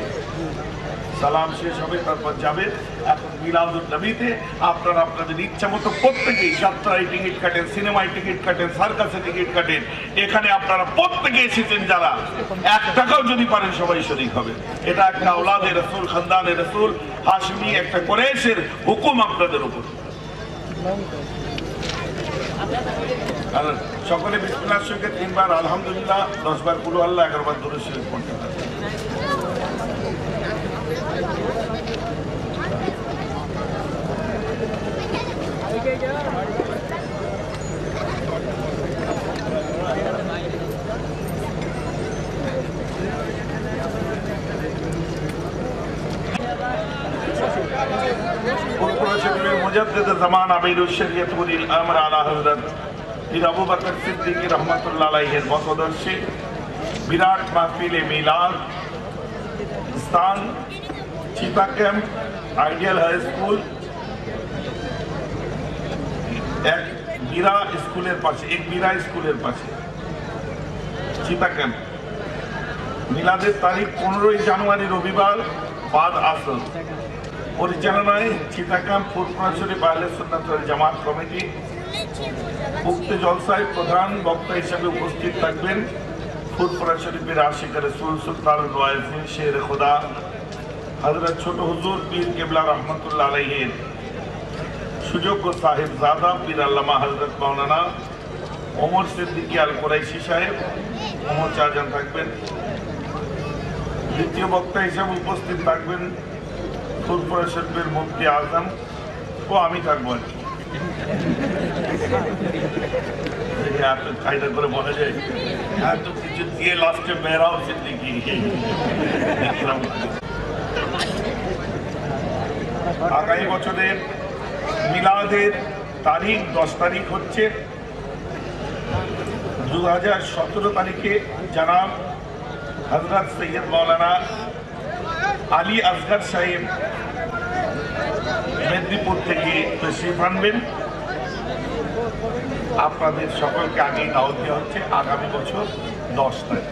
সালাম শেষ হবে, তারপর যাবে। এখন মিলাদুন নবীতে আপনারা আপনাদের ইচ্ছা মতো প্রত্যেকেই যাত্রায় টিকিট কাটেন, সিনেমায় টিকিট কাটেন, সার্কাসে টিকিট কাটেন। এখানে আপনারা প্রত্যেকে এসেছেন, যারা 1 টাকাও যদি পারেন সবাই শরীক হবে। এটা একটা আওলাদে রাসূল, খানদানে রাসূল, হাশমি, একটা কুরাইশের হুকুম আপনাদের উপর। আর সকলে বিসমিল্লাহর সঙ্গে 3 বার আলহামদুলিল্লাহ, 10 বার কুল আল্লাহ, 11 বার দুরূদ শরীফ পড়তে হবে। মুজাদ্দিদ জামান আমিরুশ শরিয়ত ওয়ালিল আমর আলা হযরত পীর আবু বকর সিদ্দিকী রহমাতুল্লাহ আলাইহির মতদর্শে বিরাট মাহফিলে মিলাদ স্থান চিতা ক্যাম্প আইডিয়াল হাই স্কুল, এক বিরা স্কুলের পাশে চিতা ক্যাম্প। মিলাদের তারিখ 15 জানুয়ারি রবিবার বাদ আসর। পরিচালনায় চিটাগাং ফুরফুরা শরীফ আহলে সুন্নাত ওয়াল জামাত কমিটি। উক্ত জলসায় প্রধান বক্তা হিসেবে উপস্থিত থাকবেন ফুরফুরা শরীফের আশিক রাসূল সুলতানুল ওয়াইজিন শের খোদা হযরত ছোট হুজুর পীর কেবলা রহমাতুল্লাহ আলাইহির সুযোগ্য সাহেবজাদা পীর আল্লামা হযরত মাওলানা ওমর সিদ্দিকী আল কুরাইশি সাহেব, ওমর চাচান থাকবেন। দ্বিতীয় বক্তা হিসেবে উপস্থিত থাকবেন ফুরফুরা শরীফের মুফতি আজম ও আমি থাকবো। এত কায়দা করে বলা যায়, এত কিছু দিয়ে লাস্টে মেয়েরাও সিদ্দিকী। আগামী বছরের মিলাদের তারিখ 10 তারিখ হচ্ছে। 2017 তারিখে জনাব হযরত সৈয়দ মাওলানা আলী আসগর সাহেব মেদিনীপুর থেকে তশরিফ আনবেন। আপনাদের সকলকে আগেই দাওয়াত দেওয়া হচ্ছে আগামী বছর 10 তারিখ।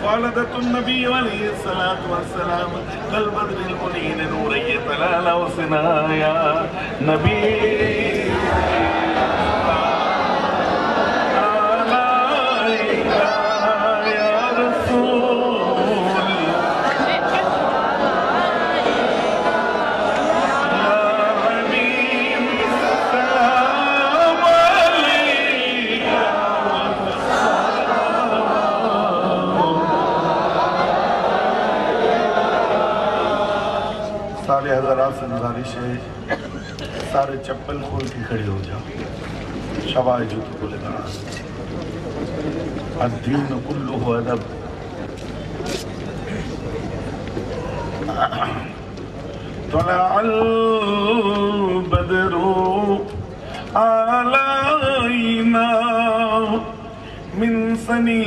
والدة النبي عليه الصلاة والسلام كالبدر المنير نوري طلال وسنايا نبي सारे हज़रात से गुजारिश है, सारे चप्पल खोल के खड़े हो जाओ, शबाय जूत को लेना। अद्दीन कुल्लुहु अदब। तलअल बदरु अलैना मिन सनियतिल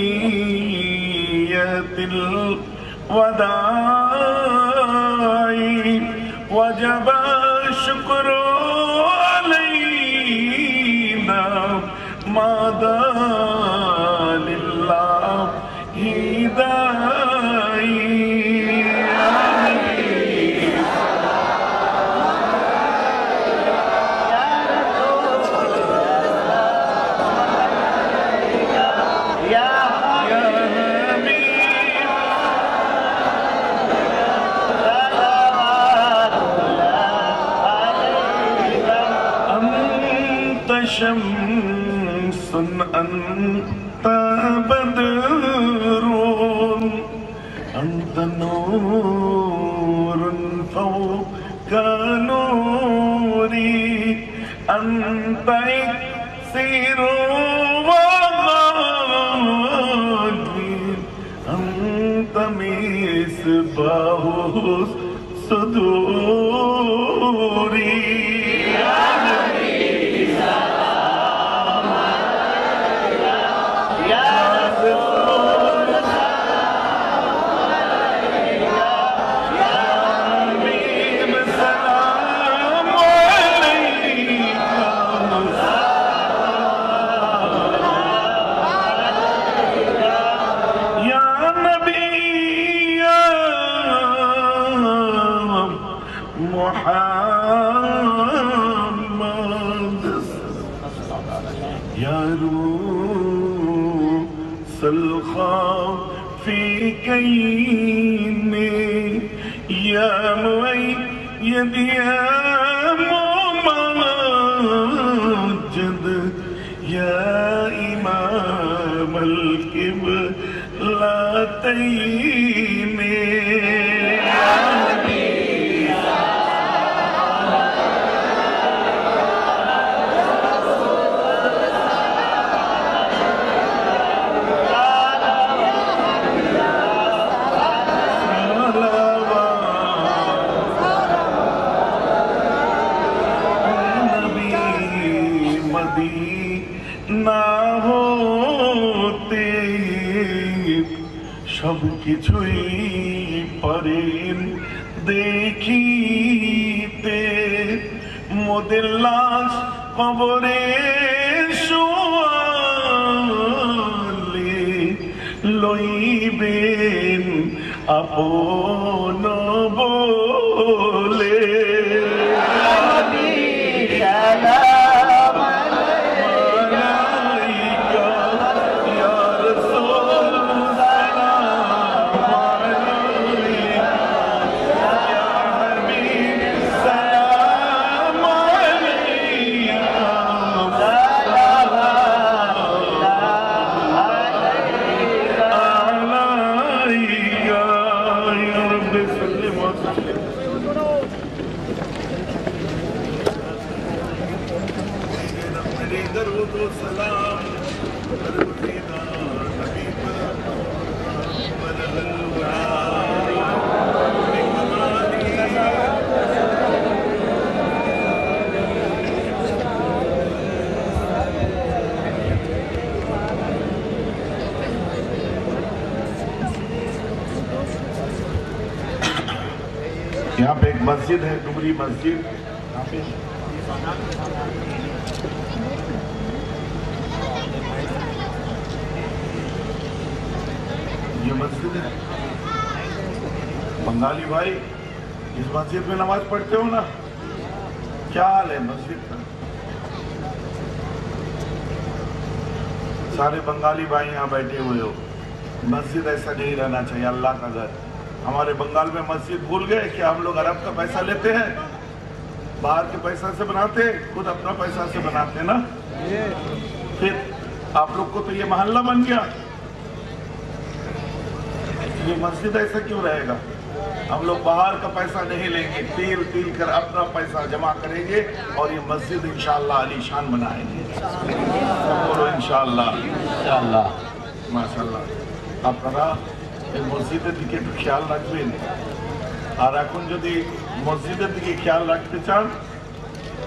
वदाई वजब शुक्र अलैना मादा लिल्लाहि दाई। شمس أنت بدر أنت نور فوق نوري أنت إكسير وغالي أنت مصباح صدوري يا نبي سلام عليك يا رسول سلام عليك يا حبيب سلام عليك يا نبي يا محمد يا روس الخافقين يا مؤيد يا ممجد يا إمام القبلتين يا نبي না হতে সব কিছুই পারেন দেখিতে মোদের লাশ কবরে শোয়ালে লইবেন আপন বলে यहाँ पे एक मस्जिद है डुबरी मस्जिद यहाँ पे ये मस्जिद है बंगाली भाई इस मस्जिद में नमाज पढ़ते हो ना क्या हाल है मस्जिद का सारे बंगाली भाई यहाँ बैठे हुए हो मस्जिद ऐसा नहीं रहना चाहिए अल्लाह का घर हमारे बंगाल में मस्जिद भूल गए कि हम लोग अरब का पैसा लेते हैं बाहर के पैसा से बनाते खुद अपना पैसा से बनाते ना फिर आप लोग को तो ये मोहल्ला बन गया ये मस्जिद ऐसा क्यों रहेगा हम लोग बाहर का पैसा नहीं लेंगे तिल तिल कर अपना पैसा जमा करेंगे और ये मस्जिद इंशाअल्लाह आलीशान बनाएंगे बोलो इंशाअल्लाह माशाअल्लाह আপনারা এই মসজিদের দিকে একটু খেয়াল রাখবেন আর এখন যদি মসজিদের দিকে খেয়াল রাখতে চান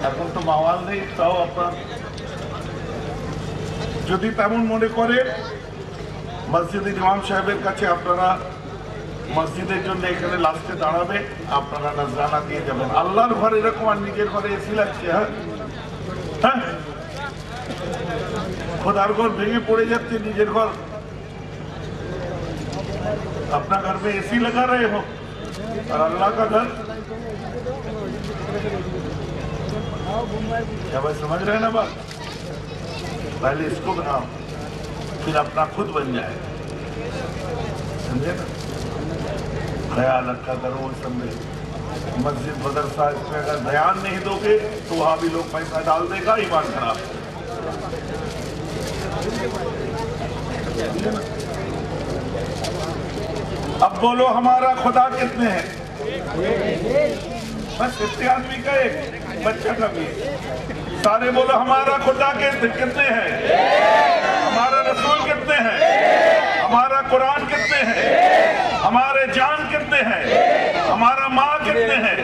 এখন তো মাওয়াল নেই তাও আপনার যদি তেমন মনে করে মসজিদের ইমাম সাহেবের কাছে আপনারা মসজিদের জন্য এখানে লাস্টে দাঁড়াবে আপনারা নজরানা দিয়ে যাবেন আল্লাহর ঘরে এরকম আর নিজের ঘরে এসি লাগছে হ্যাঁ খোদার ঘর ভেঙে পড়ে যাচ্ছে নিজের ঘর अपना घर में एसी लगा रहे हो और अल्लाह का घर क्या भाई समझ रहे हैं ना बात पहले इसको बनाओ फिर अपना खुद बन जाए समझे ना ख्याल रखा करो समझे मस्जिद मदरसा इसमें अगर ध्यान नहीं दोगे तो वहां भी लोग पैसा डाल देगा ईमान खराब اب بولو ہمارا خدا کتنے ہیں؟ بس اتنے آدمی کا ایک بچہ کا بھی سارے بولو ہمارا خدا کتنے ہیں؟ ہمارا رسول کتنے ہیں؟ ہمارا قرآن کتنے ہیں؟ ہمارے جان کتنے ہیں؟ ہمارا ماں کتنے ہیں؟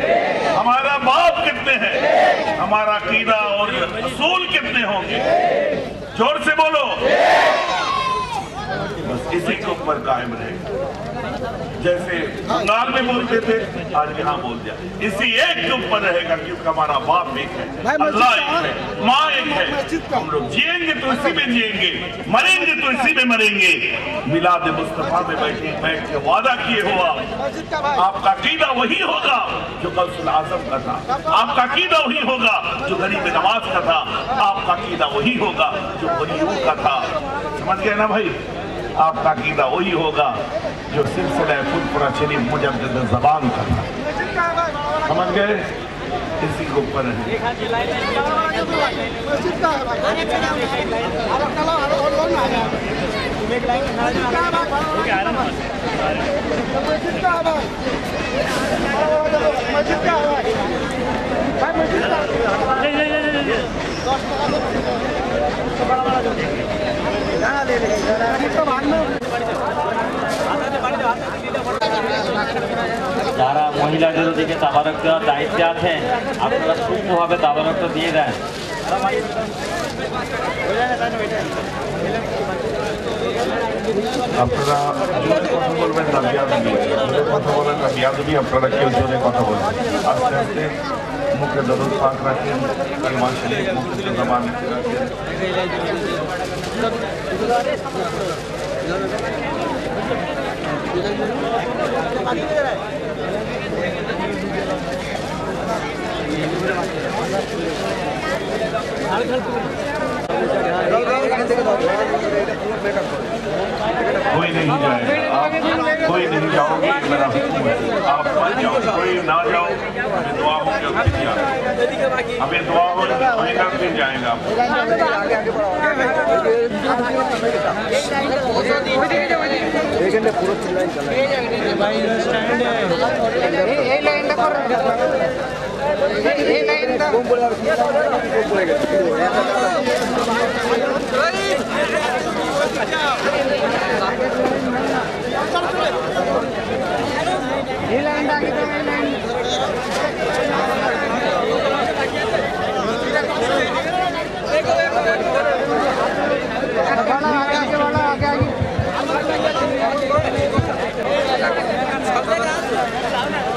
ہمارا باپ کتنے ہیں؟ ہمارا عقیدہ اور اصول کتنے ہوں گے؟ زور سے بولو. بس اسی کے اوپر قائم رہے. جیسے بنگال میں بولتے تھے آج یہاں بول دیا. اسی ایک کے اوپر رہے گا کیونکہ ہمارا باپ ایک ہے, اللہ ایک ہے, ماں ایک ہے. ہم لوگ جئیں گے تو اسی میں جئیں گے, مریں گے تو اسی میں مریں گے. میلاد مصطفیٰ میں بیٹھ کے وعدہ کیے ہوا آپ کا عقیدہ وہی ہوگا جو غوث الاعظم کا تھا. آپ کا عقیدہ وہی ہوگا جو غریب نواز کا تھا. آپ کا عقیدہ وہی ہوگا جو ولیوں کا تھا. سمجھ گئے نا بھائی؟ آپ کا عقیدہ وہی ہوگا جو سلسلہ فرقہ شریف مجدد زبان کا تھا. سمجھ گئے؟ اسی کو اوپر ہے. যারা মহিলাদের ওদিকে তাবারক দেওয়ার দায়িত্বে আছেন আপনারা সূক্ষ্মভাবে তাবারকটা দিয়ে দেন. আপনারা জোরে কথা বলবেন না, বিয়াদবি জোরে কথা বলেন না, বিয়াদবি আপনারা কেউ জোরে কথা বলবেন. আস্তে আস্তে মুখে দরুদ পাক রাখেন, কালমা শরীফ মুখে জবানে রাখেন. کوئی نہیں جائے گا, آپ کوئی نہیں جاؤ گے, میرا حکم ہے. آپ مت جاؤ, کوئی نہ جاؤ. ہمیں دعا ہو کے پھر جائے, ہمیں دعا ہو کے پھر جائیں گا.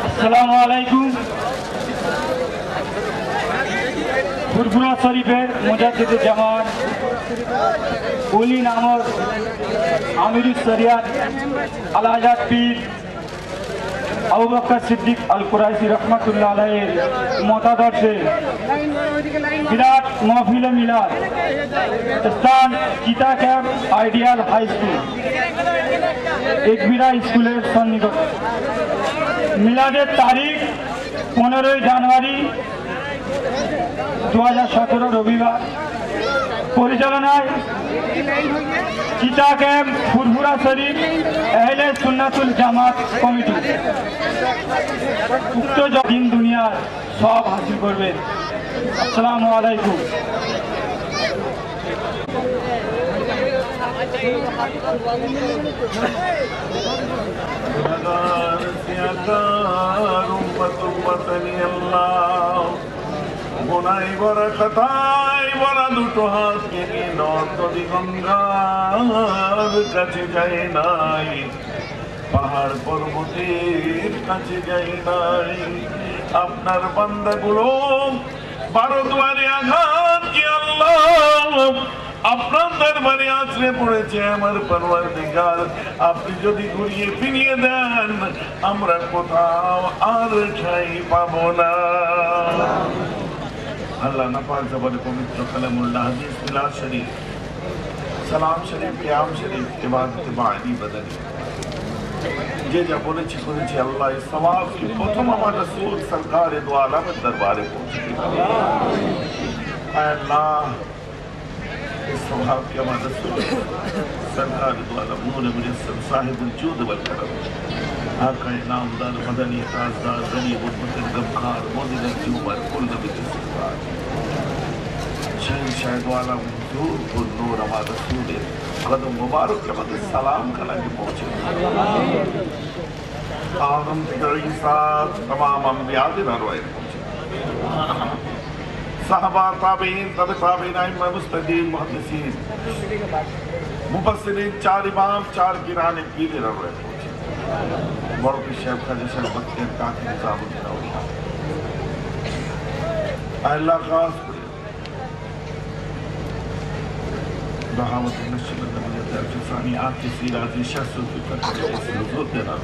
আসসালামু আলাইকুম. ফুরফুরা শরীফের মুজাদ্দিদে জামাত উলি নামক আমিরুস শরিয়াত আল-আজাদ পীর আবু বকর সিদ্দিক আল কুরাইশি রহমাতুল্লাহ আলাইহির মতাদর্শে বিরাট মাহফিলে মিলাদ স্থান চিতা ক্যাম্প আইডিয়াল হাই স্কুল একবিরা স্কুলের সন্নিকট. মিলাদের তারিখ 15 জানুয়ারি 2017 রবিবার. পরিচালনায় চিতা ক্যাম্প ফুরফুরা শরীফ আহলে সুন্নাতুল জামাত কমিটি. উক্ত দিন দুনিয়ার সব হাসিল করবেন. আসসালামু আলাইকুম. বোনাই বড় কথাই বড় দুটো হাতকে নত গঙ্গার কাছে যায় নাই, পাহাড় পর্বতের কাছে যায় নাই. আপনার বান্দাগুলো 12 দুয়ারে আঘাত কি আল্লাহ আপনার দরবারে আছড়ে পড়েছে. আমার পরওয়ারদিগার আপনি যদি ঘুরিয়ে ফিরিয়ে দেন আমরা কোথাও আর ঠাঁই পাবো না. আল্লাহ নাপাক জবানে পবিত্র কালামুল্লাহ, হাদিস মিলাদ শরীফ, সালাম শরীফ, কিয়াম শরীফ, ইবাদত বাদি বদলি যে যা বলেছি করেছি আল্লাহ এই সওয়াব কি প্রথম আমার রাসূল সরকার দু আলমের দরবারে পৌঁছে দিন. আল্লাহ स्वभाव के हमारे सरकार द्वारा नूर मुजस्सम साहिब जूद वल करम आका नामदार मदनी ताजदार गरीब मुतन गमखार मोदिन जुमर कुल नबी सरकार शहंशाह वाला हुजूर को नूर हमारा रसूल कदम मुबारक के मदद सलाम कला के पहुंचे आदम ईसा तमाम अंबिया के नरवाए पहुंचे साहबा ताबीन तबे ताबीन आइम्मा मुस्तदीन मुहद्दिसीन मुफस्सिरीन चार इमाम चार किराने पीले नरवाए पहुंचे बड़ो की शेख खाजा शेख बख्तियार काकी निजामुद्दीन औलिया अल्लाह खास बहावत नशल नबी अल-फ़सानी आके सीराजी शख्सों की तरफ से हुजूर देना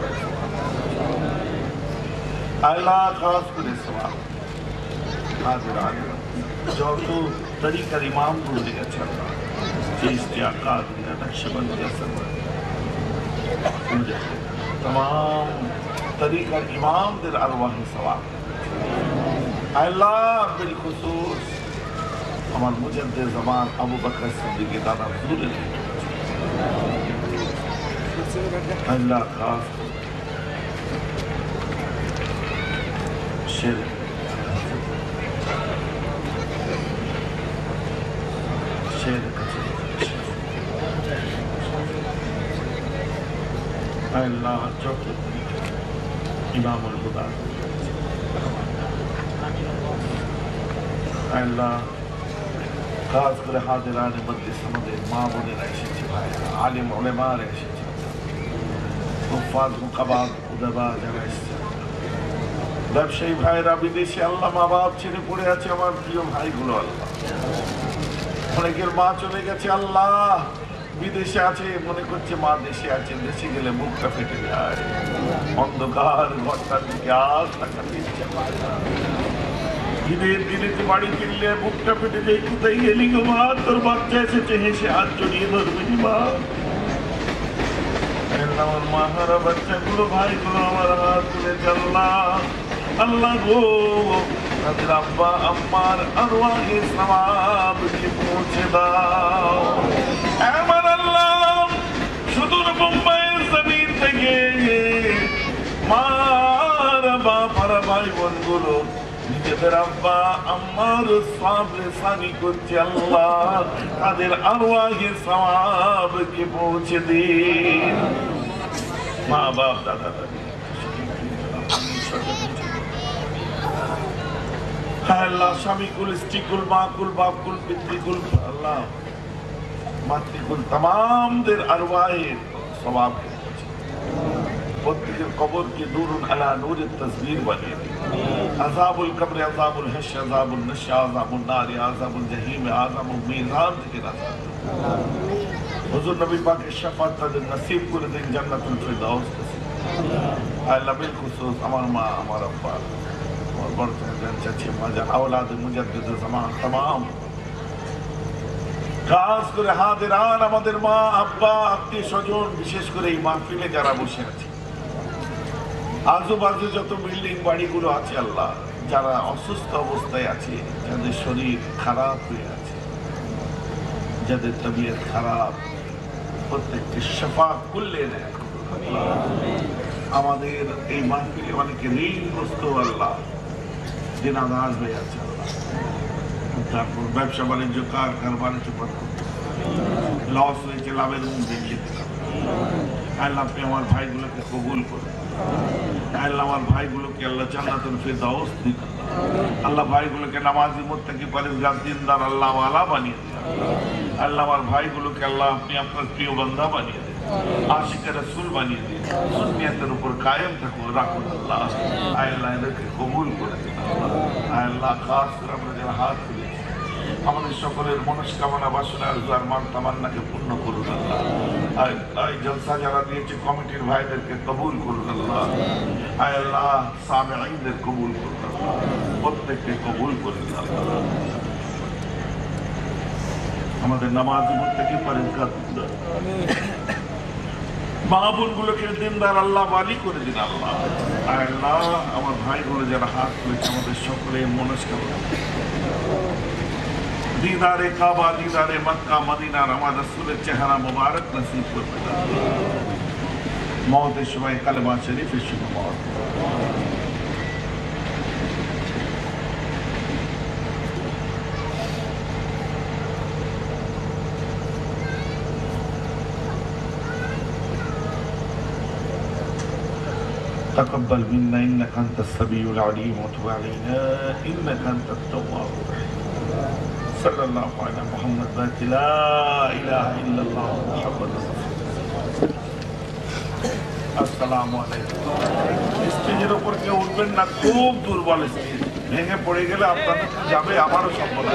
अल्लाह खास करे सवाल हाजिर आलिम जो तो तरीका इमाम गुरु का चल रहा चिश्तिया कादरिया नक्शबंदिया सब तमाम तरीका इमाम दिल अरवाह सवाल अल्लाह बिलखुसूस हमार मुजद्दे ज़मान अबू बकर सिद्दीक़ के दादा हुजूर अल्लाह खास शेर शेर अल्लाह चौथे इमाम अल-हुदा अल्लाह खास করে হাজিরানে মজলিস আমাদের মা বোনেরা এসেছে ভাই আলিম উলেমারা এসেছে মুফাদ মুকাবাদ উদাবা যারা এসেছে ব্যবসায়ী ভাইরা বিদেশে আল্লাহ মা বাপ ছেড়ে পড়ে আছে আমার প্রিয় ভাইগুলো আল্লাহ অনেকের মা চলে গেছে আল্লাহ বিদেশে আছে মনে করছে মা দেশে আছে দেশে গেলে মুখটা ফেটে যায় অন্ধকার ঘরটার দিকে আজ তাকাতে ইচ্ছে পায় না ঈদের দিনে বাড়ি ফিরলে বুকটা ফেটে যায় কোথায় গেলি গো মা তোর বাচ্চা এসেছে হেসে হাত জড়িয়ে ধরবে মা আমার মাহারা বাচ্চাগুলো ভাইগুলো আমার হাত তুলে আল্লাহ আল্লাহ গো তাদের আব্বা আম্মার আরওয়াহে সওয়াবকে পৌঁছে দাও আমার আল্লাহ সুদূর বোম্বাইয়ের জমিন থেকে মার বাবার ভাই বোনগুলো নিজেদের আব্বা আম্মার সাবরে সানি করছে আল্লাহ তাদের আরওয়াহে সওয়াবকে পৌঁছে দিন মা বাপ দাদা দাদি আল্লাহ স্বামীকুল স্ত্রীকুল মাকুল বাপকুল পিতৃকুল আল্লাহ মাতৃকুল তামামদের আরওয়াহের সওয়াবকে প্রত্যেকের কবরকে নূরুন আলা নূরের তসবির বানিয়ে দিন আযাবুল কবর আযাবুল হাশ আযাবুল নশা আযাবুল নার আযাবুল জাহিম আযাবুল মিজান থেকে রাখা হুজুর নবী পাকের শাফাত তাদের নসিব করে দিন জান্নাতুল ফিরদাউস আল্লাহ বিল খুসুস আমার মা আমার আব্বা और बर्तन चाचे मजा औलाद मुजद्दिद ज़मान तमाम খাস করে হাজিরান আমাদের মা আব্বা আত্মীয় স্বজন বিশেষ করে এই মাহফিলে যারা বসে আছে আজুবাজু যত বিল্ডিং বাড়িগুলো আছে আল্লাহ যারা অসুস্থ অবস্থায় আছে যাদের শরীর খারাপ হয়ে আছে যাদের তবিয়ত খারাপ প্রত্যেককে শিফা কুল্লে দেয় আমাদের এই মাহফিলে অনেকে ঋণগ্রস্ত আল্লাহ দিনাদার হয়ে আছে আল্লাহ তারপর ব্যবসা বাণিজ্য কারবারে চুপাত করতে লস হয়েছে লাভের মুখ দেখিয়ে দিলাম আল্লাহ আপনি আমার ভাইগুলোকে কবুল করে আল্লাহ আমার ভাইগুলোকে আল্লাহ জান্নাতুল ফিরদাউস দিন আল্লাহ ভাইগুলোকে নামাজি মুত্তাকি পরহেজগার দিনদার আল্লাহ ওয়ালা বানিয়ে দিন আল্লাহ আমার ভাইগুলোকে আল্লাহ আপনি আপনার প্রিয় বান্দা বানিয়ে দিন আশিক রাসূল বানিয়ে দিন সুন্নিয়তের উপর কায়েম থাকুন রাখুন আল্লাহ আল্লাহ এদেরকে কবুল করে দিন আল্লাহ খাস করে আমরা যারা হাত তুলেছি আমাদের সকলের মনস্কামনা বাসনা আরজু আরমান তামান্নাকে পূর্ণ করুন আল্লাহ এই জলসা যারা দিয়েছে কমিটির ভাইদেরকে কবুল করুন আল্লাহ আল্লাহ সামিঈনদের কবুল করুন আল্লাহ প্রত্যেককে কবুল করুন আল্লাহ আমাদের নামাজি মুত্তাকি পরহেজগার মা বোনগুলোকে দিনদার আল্লাহ ওয়ালি করে দিন আল্লাহ আল্লাহ আমার ভাইগুলো যারা হাত তুলেছে আমাদের সকলের মনস্কামনা দিদারে কাবা, দিদারে মক্কা, মদিনার আমার রাসূলের চেহারা মুবারক নসিব করবে। মওতের সময় কালেমা শরীফের সঙ্গে মওত। تقبل منا انك انت السميع العليم وتب علينا انك انت التواب الرحيم صلى الله على محمد ذات لا اله الا الله محمد رسول الله السلام عليكم স্টেজের উপর কেউ উঠবেন না, খুব দুর্বল স্টেজ, ভেঙে পড়ে গেলে আপনাদের যাবে আবারও সম্ভব।